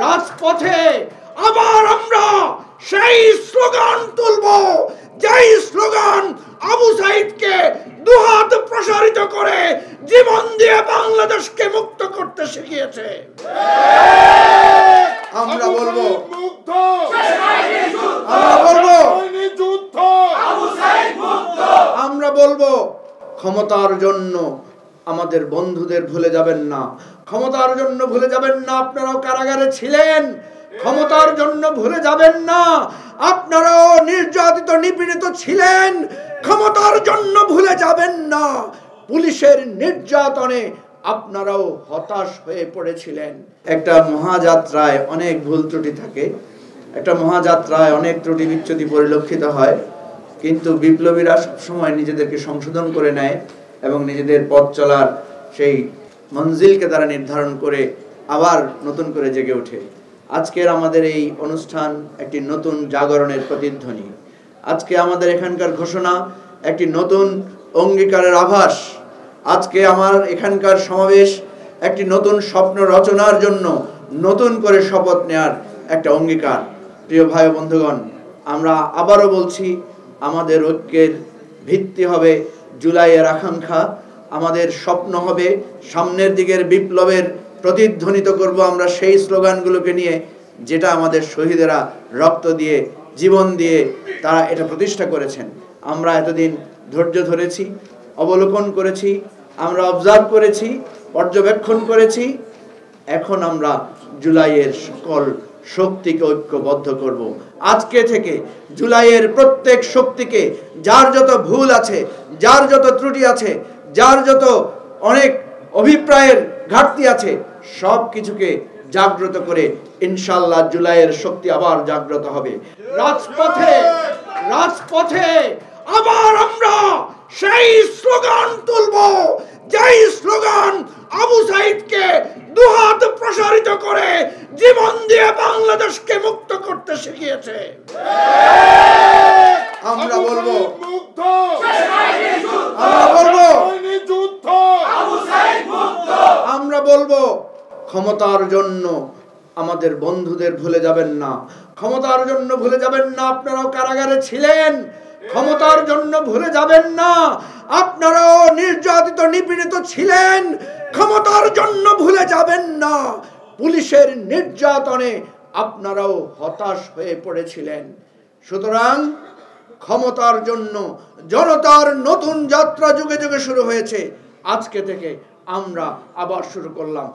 রাজপথে আবার আমরা সেই স্লোগান তুলব, যেই স্লোগান আবু সাইদকে দুহাত প্রসারিত করে জীবন দিয়ে বাংলাদেশকে মুক্ত করতে শিখিয়েছে। আমরা বলবো আমরা বলবো ক্ষমতার জন্য আমাদের বন্ধুদের ভুলে যাবেন না। ক্ষমতার জন্য ভুলে যাবেন না আপনারাও কারাগারে ছিলেন। ক্ষমতার জন্য ভুলে যাবেন না আপনারাও নির্যাতিত নিপীড়িত ছিলেন। ক্ষমতার জন্য ভুলে যাবেন না পুলিশের নির্যাতনে আপনারাও হতাশ হয়ে পড়েছিলেন। একটা মহাযাত্রায় অনেক ভুল ত্রুটি থাকে, একটা মহাযাত্রায় অনেক ত্রুটি বিচ্যুতি পরিলক্ষিত হয়, কিন্তু বিপ্লবীরা সবসময় নিজেদেরকে সংশোধন করে নেয় এবং নিজেদের পথ চলার সেই মঞ্জিলকে তারা নির্ধারণ করে আবার নতুন করে জেগে ওঠে। আজকের আমাদের এই অনুষ্ঠান একটি নতুন জাগরণের প্রতিধ্বনি। আজকে আমাদের এখানকার ঘোষণা একটি নতুন অঙ্গীকারের আভাস। আজকে আমার এখানকার সমাবেশ একটি নতুন স্বপ্ন রচনার জন্য নতুন করে শপথ নেওয়ার একটা অঙ্গীকার। প্রিয় ভাই বন্ধুগণ, আমরা আবারও বলছি, আমাদের ঐক্যের ভিত্তি হবে জুলাইয়ের আকাঙ্ক্ষা। আমাদের স্বপ্ন হবে সামনের দিকের বিপ্লবের প্রতিধ্বনিত করব আমরা সেই স্লোগানগুলোকে নিয়ে, যেটা আমাদের শহীদেরা রক্ত দিয়ে জীবন দিয়ে তারা এটা প্রতিষ্ঠা করেছেন। আমরা এতদিন ধৈর্য ধরেছি, অবলোকন করেছি, আমরা অবজার্ভ করেছি, পর্যবেক্ষণ করেছি। এখন আমরা জুলাইয়ের সকল শক্তিকে ঐক্যবদ্ধ করব। আজকে থেকে জুলাইয়ের প্রত্যেক শক্তিকে, যার যত ভুল আছে, যার যত ত্রুটি আছে, যার যত অনেক অভিপ্রায়ের ঘাটতি আছে, সব কিছুকে জাগ্রত করে ইনশাআল্লাহ জুলাইয়ের শক্তি আবার জাগ্রত হবে। রাজপথে আবার আমরা সেই স্লোগান তুলব, যেই স্লোগান আবু সাইদকে দুহাত প্রসারিত করে জীবন দিয়ে বাংলাদেশকে মুক্ত করতে শিখিয়েছে। আমরা বলবো ক্ষমতার জন্য আমাদের বন্ধুদের ভুলে যাবেন না। ক্ষমতার জন্য ভুলে যাবেন না আপনারাও কারাগারে ছিলেন। ক্ষমতার জন্য ভুলে যাবেন না আপনারাও নির্যাতিত নিপীড়িত ছিলেন। ক্ষমতার জন্য ভুলে যাবেন না পুলিশের নির্যাতনে আপনারাও হতাশ হয়ে পড়েছিলেন। সুতরাং ক্ষমতার জন্য জনতার নতুন যাত্রা যুগে যুগে শুরু হয়েছে। আজকে থেকে আমরা আবার শুরু করলাম।